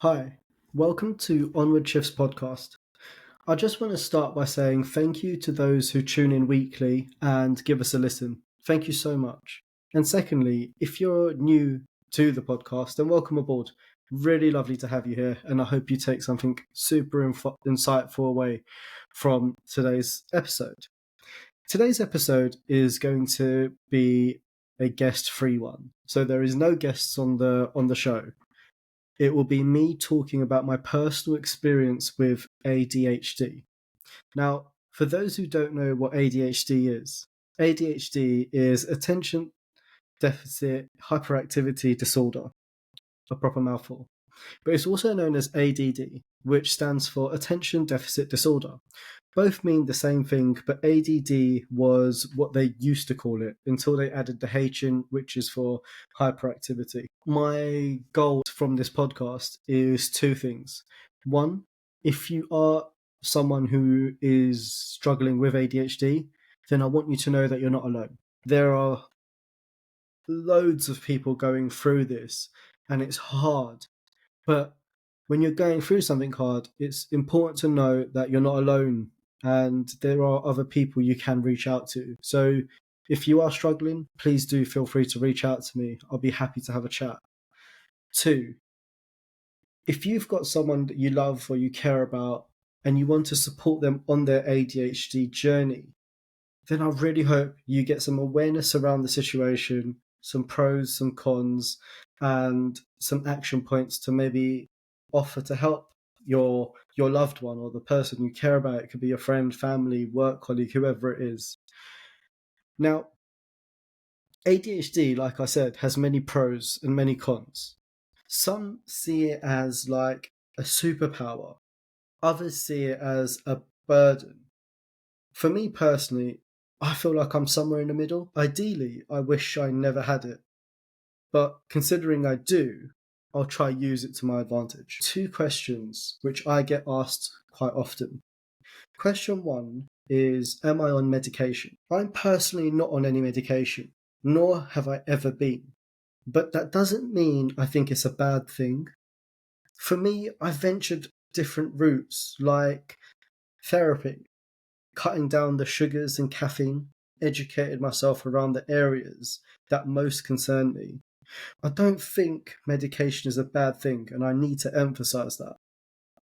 Hi, welcome to Onward Shift's podcast. I just want to start by saying thank you to those who tune in weekly and give us a listen. Thank you so much. And secondly, if you're new to the podcast, then welcome aboard. Really lovely to have you here, and I hope you take something super insightful away from today's episode. Today's episode is going to be a guest-free one, so there is no guests on the show. It will be me talking about my personal experience with ADHD. Now, for those who don't know what ADHD is attention deficit hyperactivity disorder, a proper mouthful. But it's also known as ADD, which stands for attention deficit disorder. Both mean the same thing, but ADD was what they used to call it until they added the H in, which is for hyperactivity. My goal from this podcast is two things. One, if you are someone who is struggling with ADHD, then I want you to know that you're not alone. There are loads of people going through this, and it's hard. But when you're going through something hard, it's important to know that you're not alone and there are other people you can reach out to. So if you are struggling, please do feel free to reach out to me. I'll be happy to have a chat. Two, if you've got someone that you love or you care about and you want to support them on their ADHD journey, then I really hope you get some awareness around the situation, some pros, some cons, and some action points to maybe offer to help your loved one or the person you care about. It could be your friend, family, work colleague, whoever it is. Now, ADHD, like I said, has many pros and many cons. Some see it as like a superpower. Others see it as a burden. For me personally, I feel like I'm somewhere in the middle. Ideally, I wish I never had it. But considering I do, I'll try use it to my advantage. Two questions which I get asked quite often. Question one is, am I on medication? I'm personally not on any medication, nor have I ever been. But that doesn't mean I think it's a bad thing. For me, I ventured different routes like therapy, cutting down the sugars and caffeine, educated myself around the areas that most concern me. I don't think medication is a bad thing, and I need to emphasize that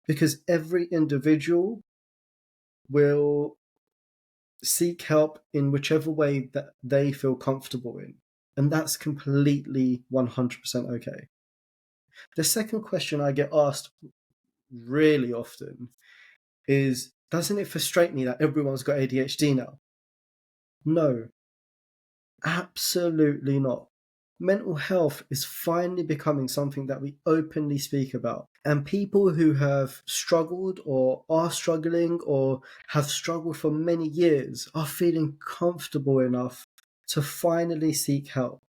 because every individual will seek help in whichever way that they feel comfortable in, and that's completely 100% okay. The second question I get asked really often is, doesn't it frustrate me that everyone's got ADHD now? No, absolutely not. Mental health is finally becoming something that we openly speak about. And people who have struggled or are struggling or have struggled for many years are feeling comfortable enough to finally seek help.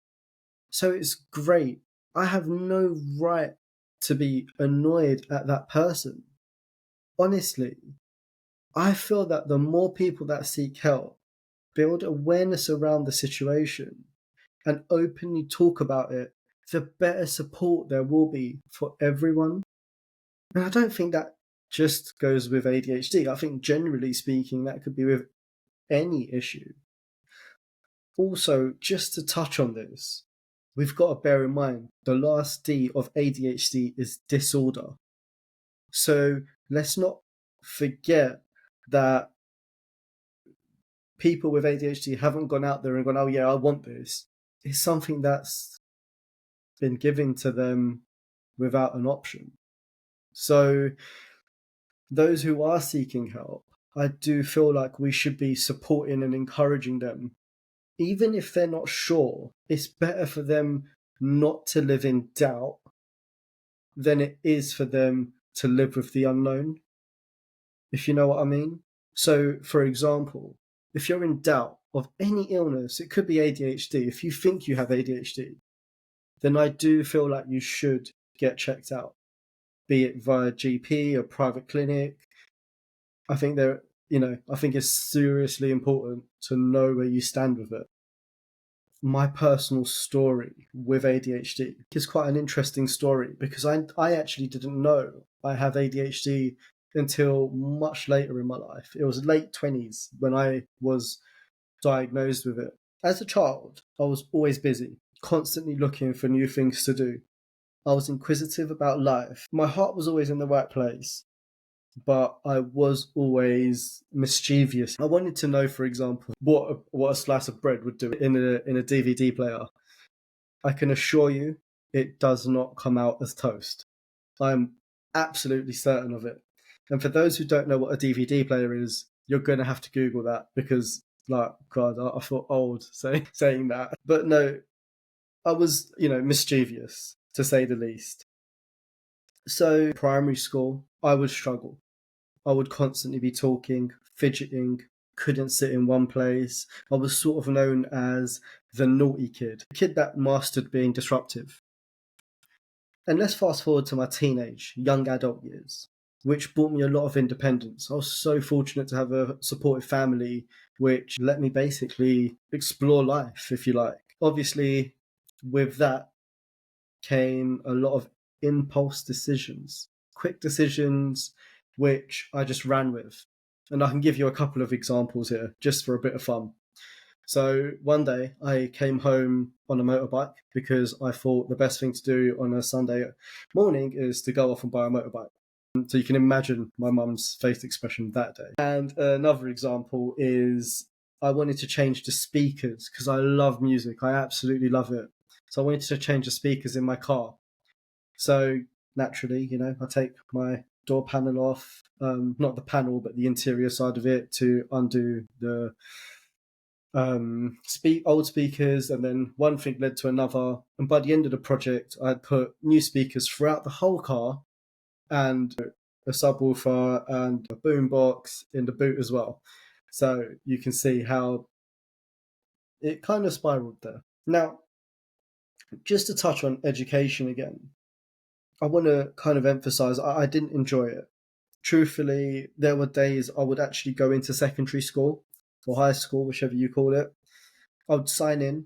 So it's great. I have no right to be annoyed at that person. Honestly, I feel that the more people that seek help build awareness around the situation and openly talk about it, the better support there will be for everyone. And I don't think that just goes with ADHD. I think generally speaking, that could be with any issue. Also, just to touch on this, we've got to bear in mind the last D of ADHD is disorder. So let's not forget that people with ADHD haven't gone out there and gone, oh yeah, I want this. It's something that's been given to them without an option. So those who are seeking help, I do feel like we should be supporting and encouraging them. Even if they're not sure, it's better for them not to live in doubt than it is for them to live with the unknown, if you know what I mean. So, for example, if you're in doubt of any illness, it could be ADHD. If you think you have ADHD, then I do feel like you should get checked out, be it via GP or private clinic. I think I think it's seriously important to know where you stand with it. my personal story with ADHD is quite an interesting story, because I actually didn't know I have ADHD until much later in my life. It was late 20s when I was diagnosed with it. As a child, I was always busy, constantly looking for new things to do. I was inquisitive about life. My heart was always in the right place, but I was always mischievous. I wanted to know, for example, what a slice of bread would do in a DVD player. I can assure you, it does not come out as toast. I'm absolutely certain of it. And for those who don't know what a DVD player is, you're going to have to Google that, because, like, God, I feel old saying that. But no, I was, mischievous, to say the least. So, primary school, I would struggle. I would constantly be talking, fidgeting, couldn't sit in one place. I was sort of known as the naughty kid, the kid that mastered being disruptive. And let's fast forward to my young adult years, which brought me a lot of independence. I was so fortunate to have a supportive family, which let me basically explore life, if you like. Obviously, with that came a lot of impulse decisions, quick decisions, which I just ran with. And I can give you a couple of examples here, just for a bit of fun. So one day I came home on a motorbike, because I thought the best thing to do on a Sunday morning is to go off and buy a motorbike. So you can imagine my mum's face expression that day. And another example is I wanted to change the speakers, because I love music. I absolutely love it. So I wanted to change the speakers in my car. So naturally, I take my door panel off, not the panel, but the interior side of it, to undo the old speakers, and then one thing led to another. And by the end of the project, I'd put new speakers throughout the whole car, and a subwoofer and a boombox in the boot as well. So you can see how it kind of spiraled there. Now, just to touch on education again, I want to kind of emphasize I didn't enjoy it. Truthfully, there were days I would actually go into secondary school or high school, whichever you call it. I would sign in,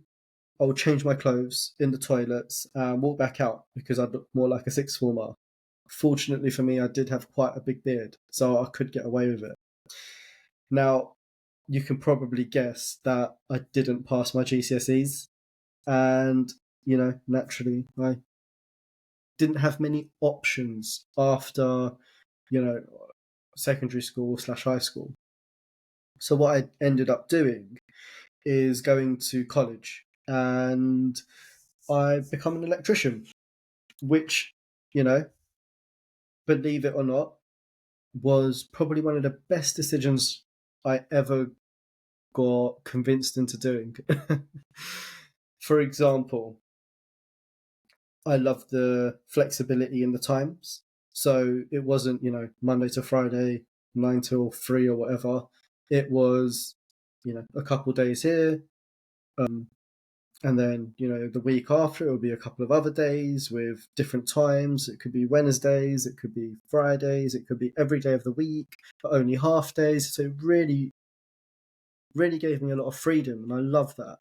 I would change my clothes in the toilets and walk back out, because I'd look more like a sixth former. Fortunately for me, I did have quite a big beard, so I could get away with it. Now, you can probably guess that I didn't pass my GCSEs, and, naturally, I didn't have many options after, secondary school / high school. So what I ended up doing is going to college, and I've become an electrician, which, believe it or not, was probably one of the best decisions I ever got convinced into doing. For example, I love the flexibility in the times. So it wasn't, Monday to Friday, 9 till 3 or whatever. It was, a couple days here. And then, the week after, it would be a couple of other days with different times. It could be Wednesdays, it could be Fridays, it could be every day of the week, but only half days. So it really, really gave me a lot of freedom, and I love that.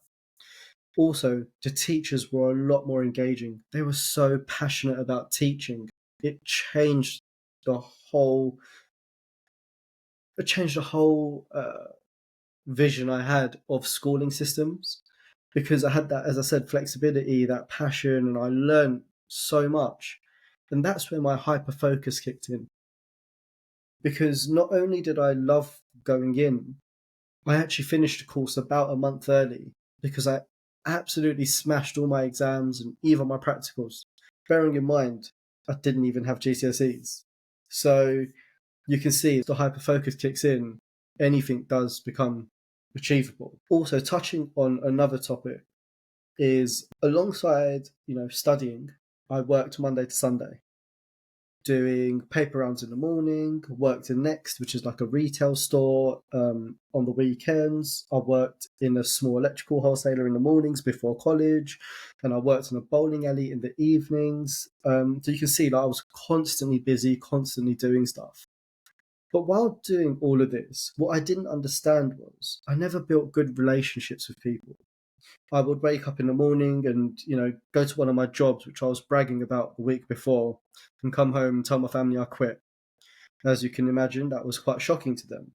Also, the teachers were a lot more engaging. They were so passionate about teaching. It changed the whole. It changed the whole vision I had of schooling systems, because I had that, as I said, flexibility, that passion, and I learned so much. And that's where my hyperfocus kicked in. Because not only did I love going in, I actually finished the course about a month early, because I absolutely smashed all my exams and even my practicals. Bearing in mind, I didn't even have GCSEs. So you can see, as the hyperfocus kicks in, anything does become achievable. Also, touching on another topic is, alongside, studying, I worked Monday to Sunday, doing paper rounds in the morning, worked in Next, which is like a retail store, on the weekends. I worked in a small electrical wholesaler in the mornings before college, and I worked in a bowling alley in the evenings. So you can see that I was constantly busy, constantly doing stuff. But while doing all of this, what I didn't understand was I never built good relationships with people. I would wake up in the morning and, go to one of my jobs, which I was bragging about the week before, and come home and tell my family I quit. As you can imagine, that was quite shocking to them.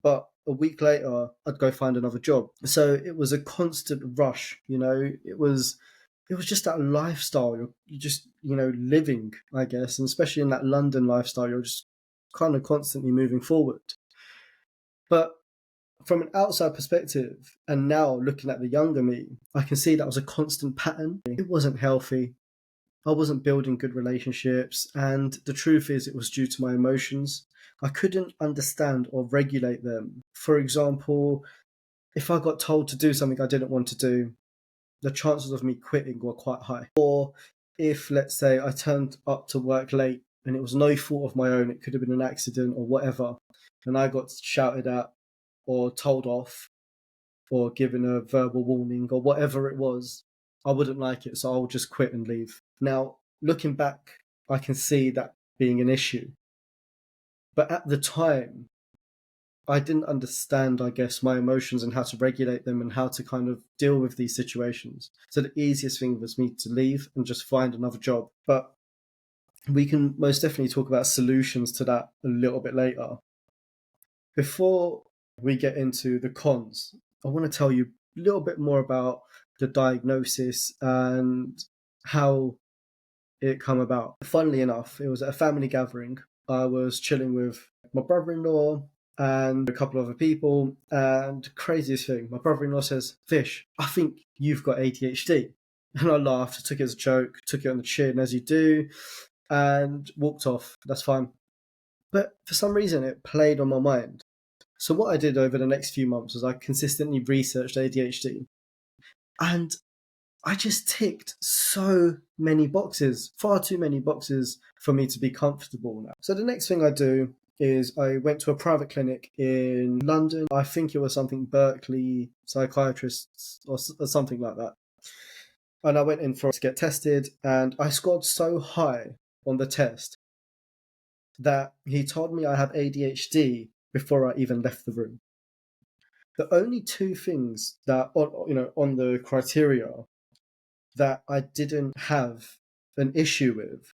But a week later, I'd go find another job. So it was a constant rush, It was just that lifestyle. You're just, living, I guess, and especially in that London lifestyle, you're just kind of constantly moving forward. But from an outside perspective, and now looking at the younger me, I can see that was a constant pattern. It wasn't healthy. I wasn't building good relationships, and the truth is, it was due to my emotions. I couldn't understand or regulate them. For example, if I got told to do something I didn't want to do, the chances of me quitting were quite high. Or if, let's say, I turned up to work late and it was no fault of my own, it could have been an accident or whatever, and I got shouted at or told off or given a verbal warning or whatever it was, I wouldn't like it, so I'll just quit and leave. Now, looking back, I can see that being an issue. But at the time, I didn't understand, I guess, my emotions and how to regulate them and how to kind of deal with these situations. So the easiest thing was me to leave and just find another job. But we can most definitely talk about solutions to that a little bit later. Before we get into the cons, I want to tell you a little bit more about the diagnosis and how it come about. Funnily enough, it was at a family gathering. I was chilling with my brother-in-law and a couple of other people, and craziest thing, my brother-in-law says, "Fish, I think you've got ADHD." And I laughed, took it as a joke, took it on the chin as you do, and walked off. That's fine. But for some reason, it played on my mind. So what I did over the next few months was I consistently researched ADHD, and I just ticked so many boxes, far too many boxes for me to be comfortable now. So the next thing I do is I went to a private clinic in London. I think it was something Berkeley psychiatrists or something like that. And I went in to get tested, and I scored so high on the test that he told me I have ADHD before I even left the room. The only two things that on the criteria that I didn't have an issue with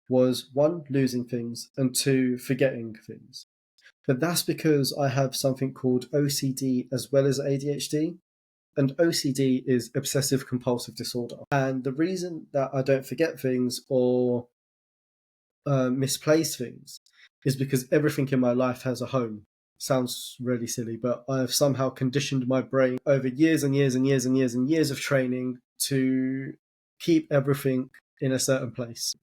was one, losing things, and two, forgetting things. But that's because I have something called OCD as well as ADHD. And OCD is obsessive compulsive disorder. And the reason that I don't forget things or misplace things is because everything in my life has a home. Sounds really silly, but I have somehow conditioned my brain over years and years and years and years and years of training to keep everything in a certain place.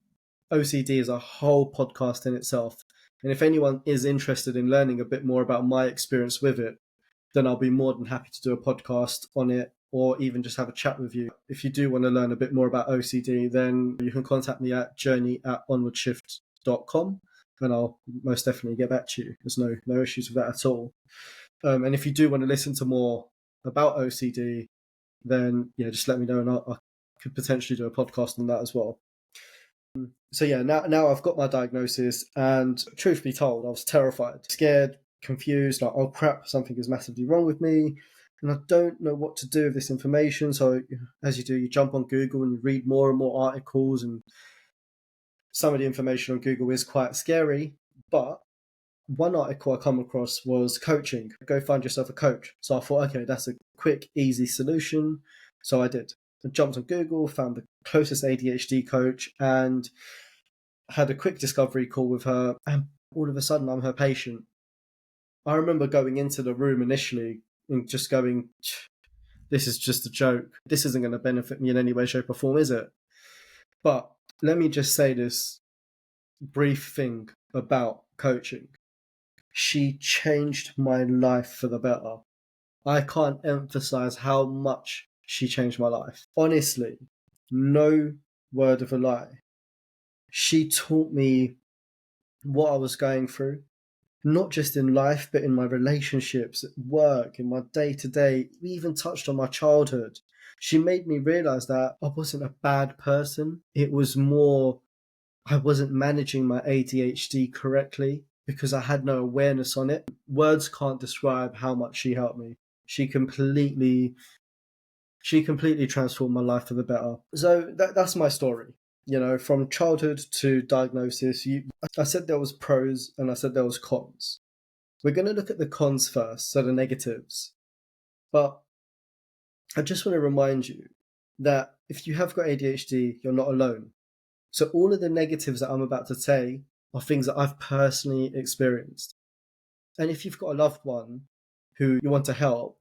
OCD is a whole podcast in itself. And if anyone is interested in learning a bit more about my experience with it, then I'll be more than happy to do a podcast on it or even just have a chat with you. If you do want to learn a bit more about OCD, then you can contact me at journey@onwardshift.com and I'll most definitely get back to you. There's no issues with that at all. And if you do want to listen to more about OCD, then just let me know and I could potentially do a podcast on that as well. So now I've got my diagnosis, and truth be told, I was terrified, scared, confused, like, oh crap, something is massively wrong with me, and I don't know what to do with this information. So as you do, you jump on Google and you read more and more articles, and some of the information on Google is quite scary, but one article I come across was coaching. Go find yourself a coach. So I thought, okay, that's a quick, easy solution. So I did. I jumped on Google, found the closest ADHD coach, and had a quick discovery call with her. And all of a sudden, I'm her patient. I remember going into the room initially and just going, this is just a joke. This isn't going to benefit me in any way, shape, or form, is it? But let me just say this brief thing about coaching. She changed my life for the better. I can't emphasize how much she changed my life. Honestly, no word of a lie. She taught me what I was going through, not just in life, but in my relationships, at work, in my day-to-day. We even touched on my childhood. She made me realize that I wasn't a bad person. It was more I wasn't managing my ADHD correctly because I had no awareness on it. Words can't describe how much she helped me. She completely She completely transformed my life for the better. So that's my story. From childhood to diagnosis. I said there was pros and I said there was cons. We're going to look at the cons first, so the negatives. But I just want to remind you that if you have got ADHD, you're not alone. So all of the negatives that I'm about to say are things that I've personally experienced. And if you've got a loved one who you want to help,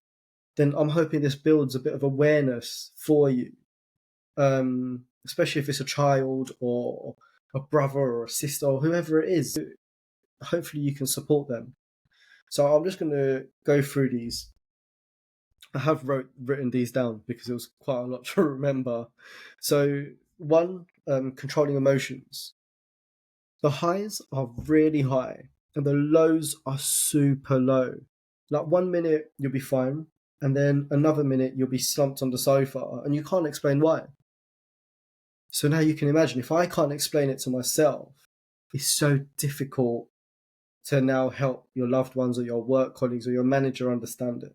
then I'm hoping this builds a bit of awareness for you, especially if it's a child or a brother or a sister or whoever it is. Hopefully you can support them. So I'm just going to go through these. I have written these down because it was quite a lot to remember. So 1, controlling emotions. The highs are really high and the lows are super low. Like 1 minute you'll be fine, and then another minute you'll be slumped on the sofa and you can't explain why. So now you can imagine, if I can't explain it to myself, it's so difficult to now help your loved ones or your work colleagues or your manager understand it.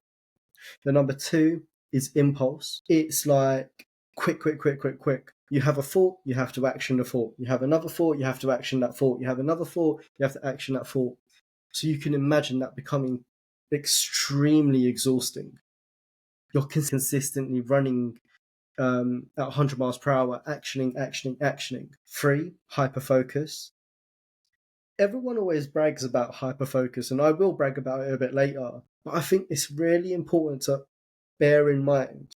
The number 2 is impulse. It's like quick. You have a thought, you have to action the thought. You have another thought, you have to action that thought. You have another thought, you have to action that thought. So you can imagine that becoming extremely exhausting. You're consistently running at 100 miles per hour, actioning. 3, hyperfocus. Everyone always brags about hyperfocus, and I will brag about it a bit later. But I think it's really important to bear in mind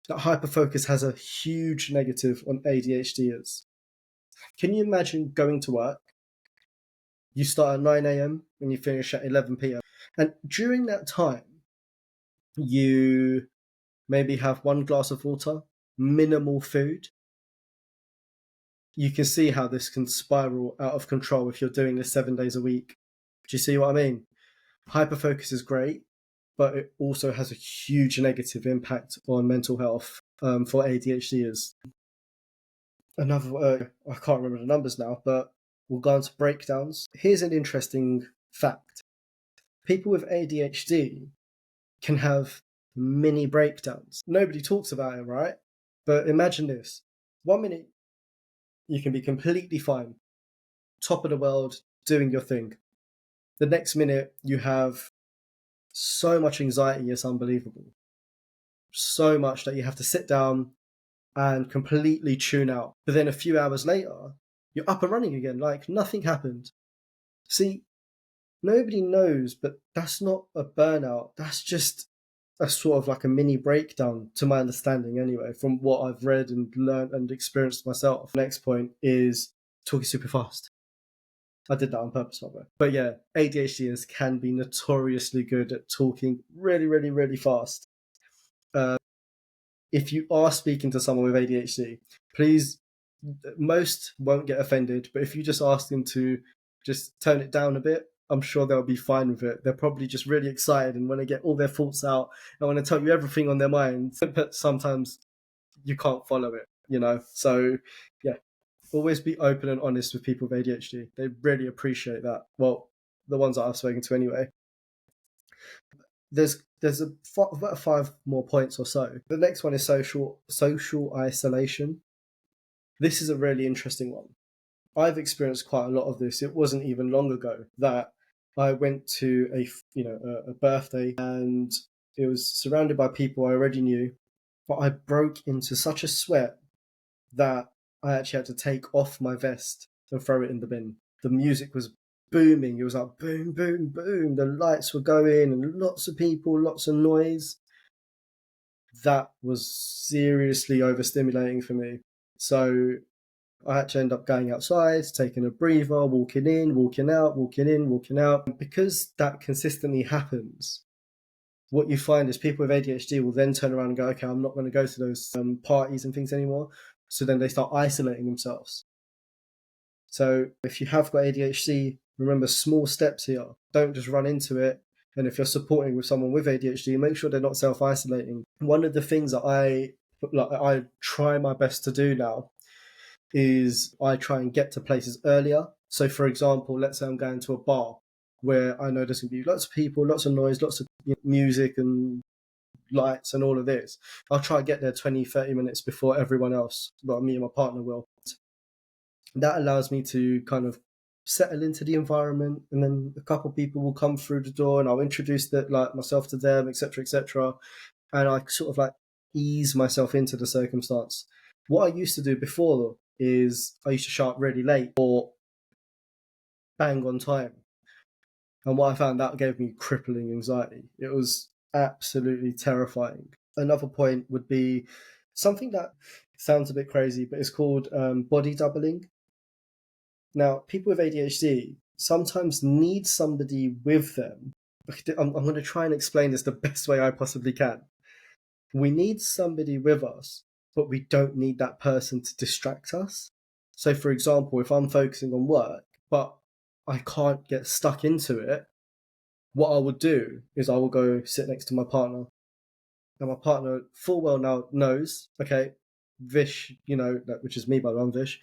that hyperfocus has a huge negative on ADHDers. Can you imagine going to work? You start at 9 a.m. and you finish at 11 p.m. And during that time, you maybe have 1 glass of water, minimal food. You can see how this can spiral out of control if you're doing this 7 days a week. Do you see what I mean? Hyperfocus is great, but it also has a huge negative impact on mental health for ADHDers. Another, I can't remember the numbers now, but we'll go on to breakdowns. Here's an interesting fact. People with ADHD can have mini breakdowns. Nobody talks about it, right? But imagine this. 1 minute, you can be completely fine, top of the world, doing your thing. The next minute, you have so much anxiety, it's unbelievable. So much that you have to sit down and completely tune out. But then a few hours later, you're up and running again, like nothing happened. See, nobody knows, but that's not a burnout. That's just a sort of like a mini breakdown, to my understanding anyway, from what I've read and learned and experienced myself. Next point is talking super fast. I did that on purpose, by the way. But yeah, ADHDers can be notoriously good at talking really fast. If you are speaking to someone with ADHD, please, most won't get offended, but if you just ask them to just tone it down a bit, I'm sure they'll be fine with it. They're probably just really excited and want to get all their thoughts out and want to tell you everything on their mind, but sometimes you can't follow it, So yeah, always be open and honest with people with ADHD. They really appreciate that. Well, the ones that I've spoken to anyway. There's about 5 more points or so. The next one is social isolation. This is a really interesting one. I've experienced quite a lot of this. It wasn't even long ago that I went to a birthday and it was surrounded by people I already knew, but I broke into such a sweat that I actually had to take off my vest and throw it in the bin. The music was booming. It was like boom, boom, boom. The lights were going and lots of people, lots of noise. That was seriously overstimulating for me. So I had to end up going outside, taking a breather, walking in, walking out, walking in, walking out. Because that consistently happens, what you find is people with ADHD will then turn around and go, okay, I'm not going to go to those parties and things anymore. So then they start isolating themselves. So if you have got ADHD, remember small steps here. Don't just run into it. And if you're supporting with someone with ADHD, make sure they're not self-isolating. One of the things that I try my best to do now is I try and get to places earlier. So for example, let's say I'm going to a bar where I know there's going to be lots of people, lots of noise, lots of music and lights and all of this. I'll try to get there 20, 30 minutes before everyone else, well, me and my partner will. That allows me to kind of settle into the environment, and then a couple of people will come through the door and I'll introduce myself to them, etc., etc. And I sort of like ease myself into the circumstance. What I used to do before is I used to show up really late or bang on time. And what I found, that gave me crippling anxiety. It was absolutely terrifying. Another point would be something that sounds a bit crazy, but it's called body doubling. Now, people with ADHD sometimes need somebody with them. I'm going to try and explain this the best way I possibly can. We need somebody with us, but we don't need that person to distract us. So, for example, if I'm focusing on work, but I can't get stuck into it, what I would do is I will go sit next to my partner. And my partner full well now knows, okay, Vish, which is me by the way, I'm Vish,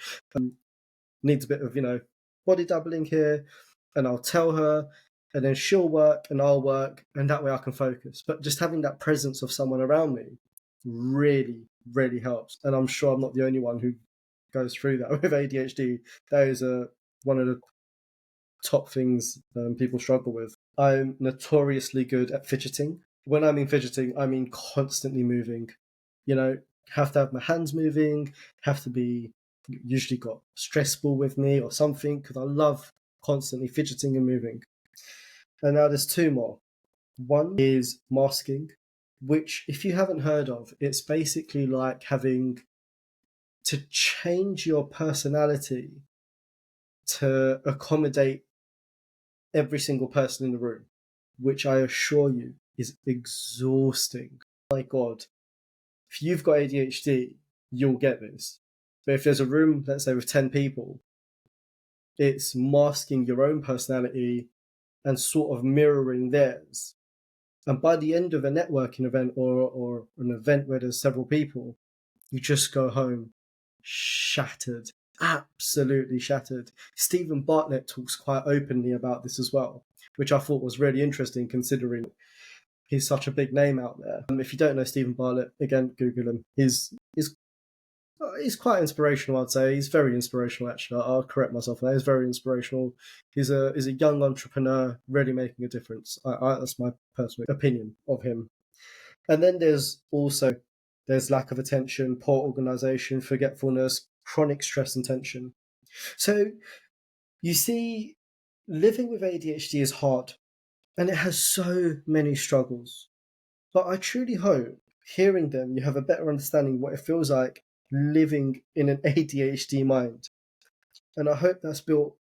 needs a bit of, body doubling here, and I'll tell her, and then she'll work and I'll work, and that way I can focus. But just having that presence of someone around me really, really helps. And I'm sure I'm not the only one who goes through that with ADHD. That is one of the top things people struggle with. I'm notoriously good at fidgeting. When I mean fidgeting, I mean constantly moving. Have to have my hands moving, have to be usually got stress ball with me or something, because I love constantly fidgeting and moving. And now there's two more. One is masking, which if you haven't heard of, it's basically like having to change your personality to accommodate every single person in the room, which I assure you is exhausting. My God, if you've got ADHD, you'll get this. But if there's a room, let's say with 10 people, it's masking your own personality and sort of mirroring theirs. And by the end of a networking event or an event where there's several people, you just go home shattered, absolutely shattered. Stephen Bartlett talks quite openly about this as well, which I thought was really interesting considering he's such a big name out there. If you don't know Stephen Bartlett, again, Google him. He's quite inspirational, I'd say. He's very inspirational, actually. I'll correct myself there. He's very inspirational. He's a young entrepreneur really making a difference. That's my personal opinion of him. And then there's lack of attention, poor organization, forgetfulness, chronic stress and tension. So you see, living with ADHD is hard and it has so many struggles. But I truly hope, hearing them, you have a better understanding what it feels like living in an ADHD mind. And I hope that's built,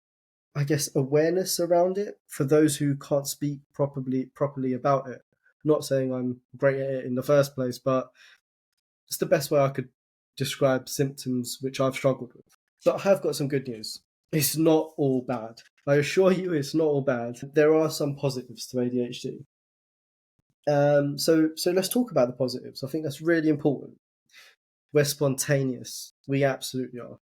I guess, awareness around it for those who can't speak properly about it. Not saying I'm great at it in the first place, but it's the best way I could describe symptoms which I've struggled with. But I have got some good news. It's not all bad. I assure you it's not all bad. There are some positives to ADHD. So let's talk about the positives. I think that's really important. We're spontaneous. We absolutely are.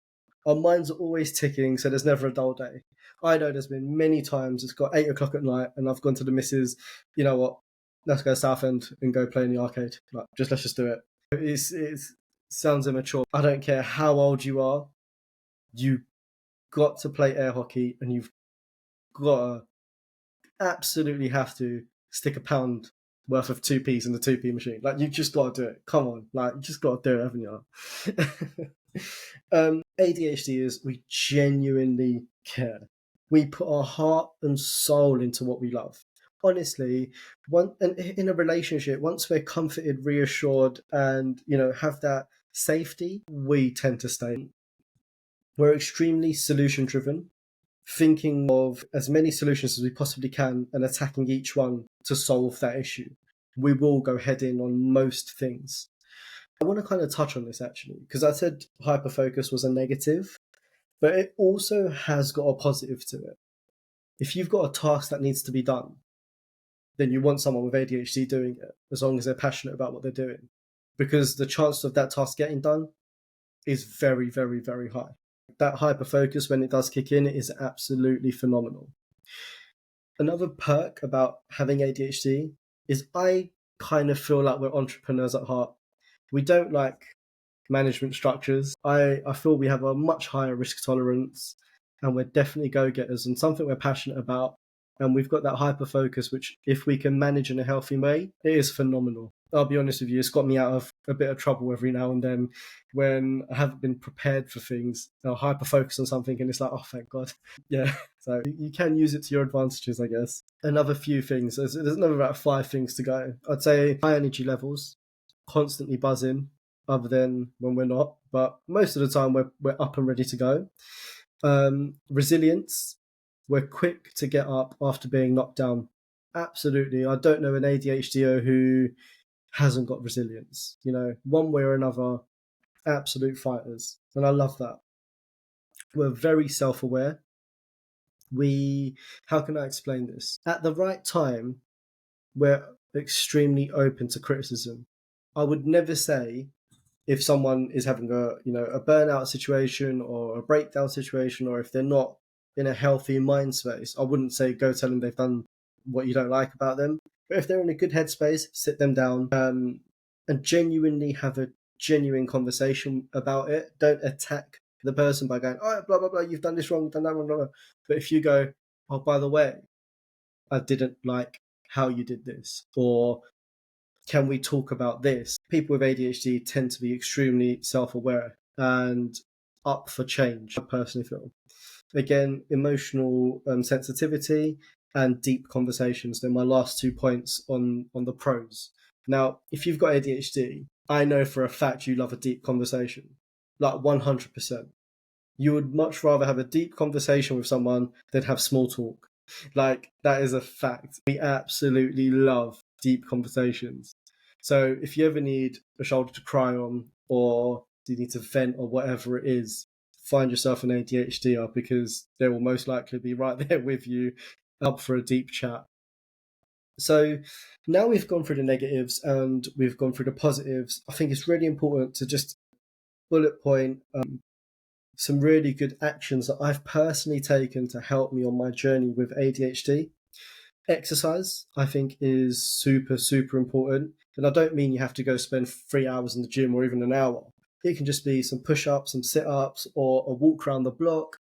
Our minds are always ticking, so there's never a dull day. I know there's been many times it's got 8 o'clock at night and I've gone to the missus, you know what, let's go Southend and go play in the arcade. Let's just do it. It sounds immature. I don't care how old you are, you got to play air hockey and you've got to absolutely have to stick £1 worth of 2p's in the 2p machine. You just got to do it. Come on, you just got to do it, haven't you? ADHD is we genuinely care. We put our heart and soul into what we love. Honestly, in a relationship, once we're comforted, reassured, and have that safety, we tend to stay. We're extremely solution-driven, thinking of as many solutions as we possibly can and attacking each one to solve that issue. We will go head in on most things. I want to kind of touch on this actually, because I said hyperfocus was a negative, but it also has got a positive to it. If you've got a task that needs to be done, then you want someone with ADHD doing it, as long as they're passionate about what they're doing, because the chance of that task getting done is very, very, very high. That hyperfocus, when it does kick in, is absolutely phenomenal. Another perk about having ADHD is I kind of feel like we're entrepreneurs at heart. We don't like management structures. I feel we have a much higher risk tolerance, and we're definitely go-getters and something we're passionate about. And we've got that hyper focus, which if we can manage in a healthy way, it is phenomenal. I'll be honest with you, it's got me out of a bit of trouble every now and then when I haven't been prepared for things. I'll hyper focus on something and it's like, oh, thank God. Yeah. So you can use it to your advantages, I guess. Another few things. There's another about 5 things to go. I'd say high energy levels, constantly buzzing, other than when we're not. But most of the time, we're up and ready to go. Resilience. We're quick to get up after being knocked down. Absolutely. I don't know an ADHDer who hasn't got resilience. One way or another, absolute fighters. And I love that. We're very self-aware. How can I explain this? At the right time, we're extremely open to criticism. I would never say if someone is having a burnout situation or a breakdown situation, or if they're not in a healthy mind space, I wouldn't say go tell them they've done what you don't like about them. But if they're in a good headspace, sit them down and genuinely have a genuine conversation about it. Don't attack the person by going, oh, blah, blah, blah, you've done this wrong, you've done that wrong, blah, blah. But if you go, oh, by the way, I didn't like how you did this, or can we talk about this? People with ADHD tend to be extremely self-aware and up for change, I personally feel. Again, emotional sensitivity and deep conversations. They're my last 2 points on the pros. Now, if you've got ADHD, I know for a fact you love a deep conversation, like 100%. You would much rather have a deep conversation with someone than have small talk. Like, that is a fact. We absolutely love deep conversations. So if you ever need a shoulder to cry on, or you need to vent, or whatever it is, find yourself an ADHDer, because they will most likely be right there with you, up for a deep chat. So now we've gone through the negatives and we've gone through the positives. I think it's really important to just bullet point some really good actions that I've personally taken to help me on my journey with ADHD. Exercise, I think, is super, super important. And I don't mean you have to go spend 3 hours in the gym or even an hour. It can just be some push-ups, some sit-ups, or a walk around the block.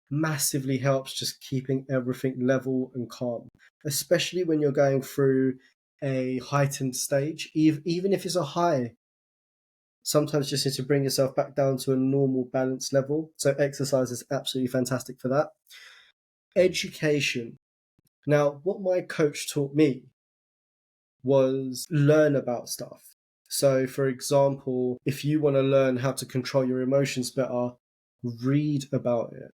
Massively helps just keeping everything level and calm, especially when you're going through a heightened stage. Even if it's a high, sometimes just need to bring yourself back down to a normal balanced level. So exercise is absolutely fantastic for that. Education. Now, what my coach taught me was learn about stuff. So, for example, if you want to learn how to control your emotions better, read about it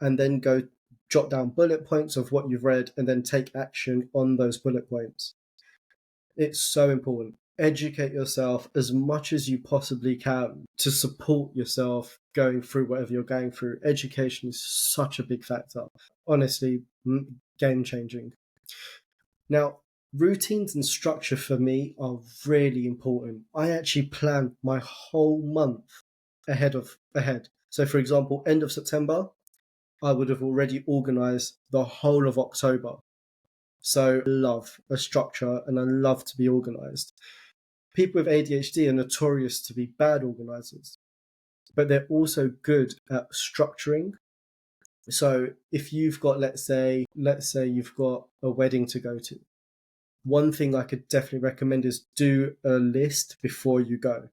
and then go jot down bullet points of what you've read and then take action on those bullet points. It's so important. Educate yourself as much as you possibly can to support yourself going through whatever you're going through. Education is such a big factor. Honestly, game-changing. Now, routines and structure for me are really important. I actually plan my whole month ahead. So, for example, end of September, I would have already organised the whole of October. So I love a structure and I love to be organised. People with ADHD are notorious to be bad organisers, but they're also good at structuring. So if you've got, let's say you've got a wedding to go to, one thing I could definitely recommend is do a list before you go.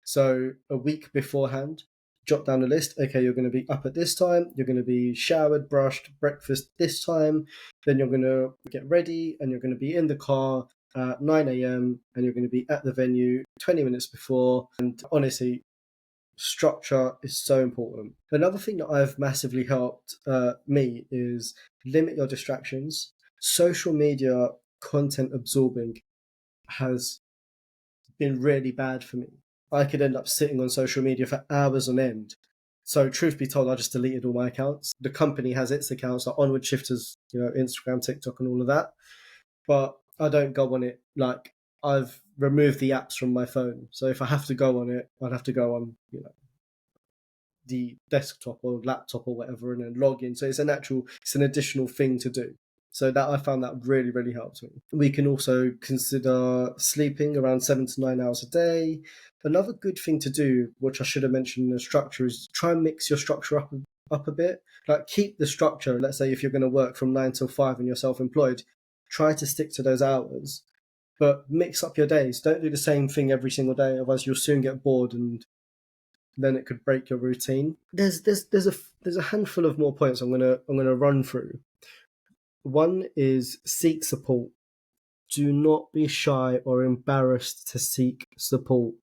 So a week beforehand, jot down a list. Okay, you're going to be up at this time. You're going to be showered, brushed, breakfast this time. Then you're going to get ready and you're going to be in the car at 9 a.m. and you're going to be at the venue 20 minutes before. And honestly, structure is so important. Another thing that I've massively helped me is limit your distractions. Social media content absorbing has been really bad for me. I could end up sitting on social media for hours on end. So truth be told, I just deleted all my accounts. The company has its accounts, like Onward Shifters, Instagram, TikTok and all of that. But I don't go on it. Like, I've removed the apps from my phone. So if I have to go on it, I'd have to go on, the desktop or laptop or whatever and then log in. So it's an additional thing to do. So that I found that really, really helped me. We can also consider sleeping around 7 to 9 hours a day. Another good thing to do, which I should have mentioned in the structure, is try and mix your structure up a bit. Like keep the structure. Let's say if you're going to work from 9 till 5 and you're self-employed, try to stick to those hours, but mix up your days. Don't do the same thing every single day, otherwise you'll soon get bored and then it could break your routine. There's a handful of more points I'm gonna run through. One is seek support. Do not be shy or embarrassed to seek support.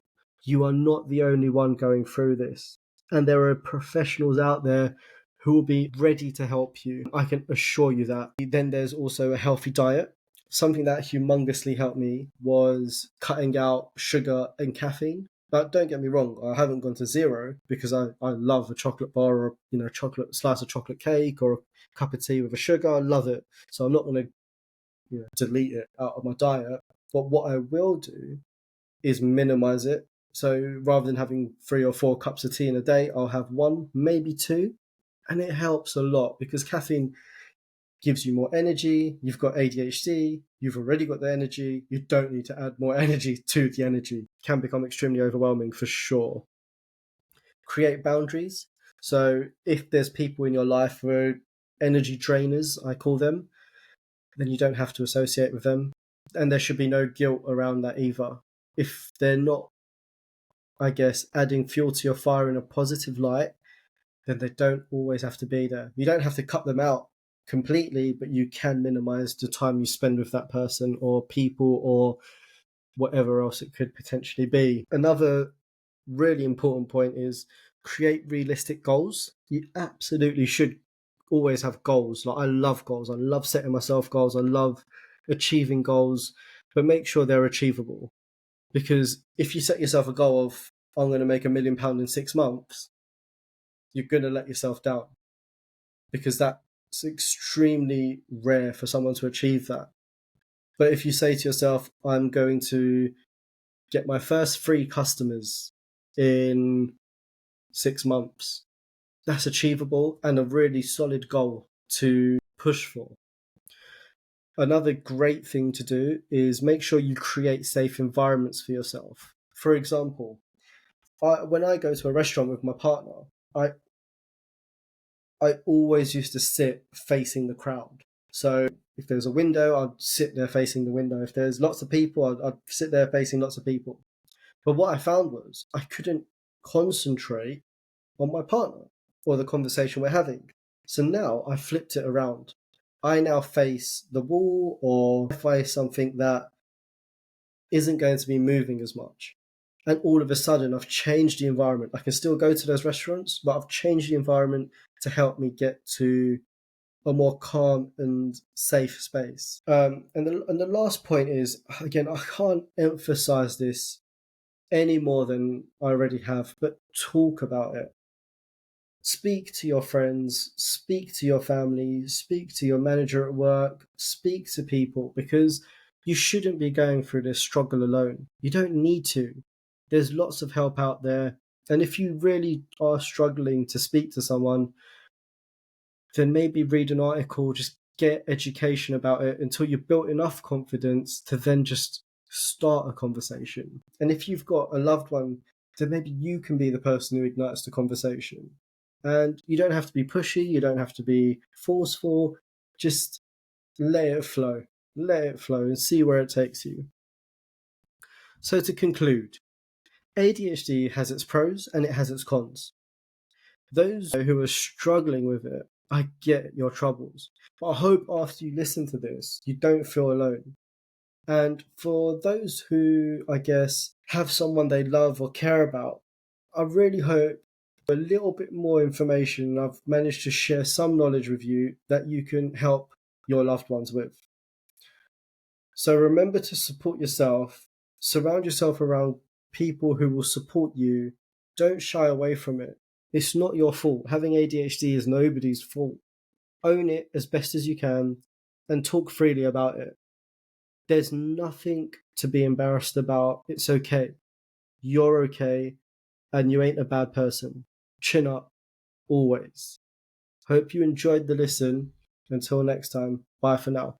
You are not the only one going through this. And there are professionals out there who will be ready to help you. I can assure you that. Then there's also a healthy diet. Something that humongously helped me was cutting out sugar and caffeine. But don't get me wrong, I haven't gone to zero because I love a chocolate bar or chocolate slice of chocolate cake or a cup of tea with a sugar. I love it. So I'm not going to delete it out of my diet. But what I will do is minimize it. So rather than having 3 or 4 cups of tea in a day, I'll have 1, maybe 2. And it helps a lot because caffeine gives you more energy. You've got ADHD. You've already got the energy. You don't need to add more energy to the energy. It can become extremely overwhelming for sure. Create boundaries. So if there's people in your life who are energy drainers, I call them, then you don't have to associate with them. And there should be no guilt around that either. If they're not, I guess, adding fuel to your fire in a positive light, then they don't always have to be there. You don't have to cut them out completely, but you can minimize the time you spend with that person or people or whatever else it could potentially be. Another really important point is create realistic goals. You absolutely should always have goals. Like I love goals. I love setting myself goals. I love achieving goals, but make sure they're achievable. Because if you set yourself a goal of, I'm going to make £1 million in 6 months, you're going to let yourself down because that's extremely rare for someone to achieve that. But if you say to yourself, I'm going to get my first 3 customers in 6 months, that's achievable and a really solid goal to push for. Another great thing to do is make sure you create safe environments for yourself. For example, when I go to a restaurant with my partner, I always used to sit facing the crowd. So if there's a window, I'd sit there facing the window. If there's lots of people, I'd sit there facing lots of people. But what I found was I couldn't concentrate on my partner or the conversation we're having. So now I flipped it around. I now face the wall or face something that isn't going to be moving as much. And all of a sudden, I've changed the environment. I can still go to those restaurants, but I've changed the environment to help me get to a more calm and safe space. And the last point is, again, I can't emphasize this any more than I already have, but talk about it. Speak to your friends, speak to your family, speak to your manager at work, speak to people, because you shouldn't be going through this struggle alone. You don't need to. There's lots of help out there. And if you really are struggling to speak to someone, then maybe read an article, just get education about it until you've built enough confidence to then just start a conversation. And if you've got a loved one, then maybe you can be the person who ignites the conversation. And you don't have to be pushy, you don't have to be forceful, just let it flow and see where it takes you. So to conclude, ADHD has its pros and it has its cons. Those who are struggling with it, I get your troubles. But I hope after you listen to this, you don't feel alone. And for those who, I guess, have someone they love or care about, I really hope a little bit more information. I've managed to share some knowledge with you that you can help your loved ones with. So remember to support yourself. Surround yourself around people who will support you. Don't shy away from it. It's not your fault. Having ADHD is nobody's fault. Own it as best as you can and talk freely about it. There's nothing to be embarrassed about. It's okay. You're okay, and you ain't a bad person. Chin up, always. Hope you enjoyed the listen. Until next time, bye for now.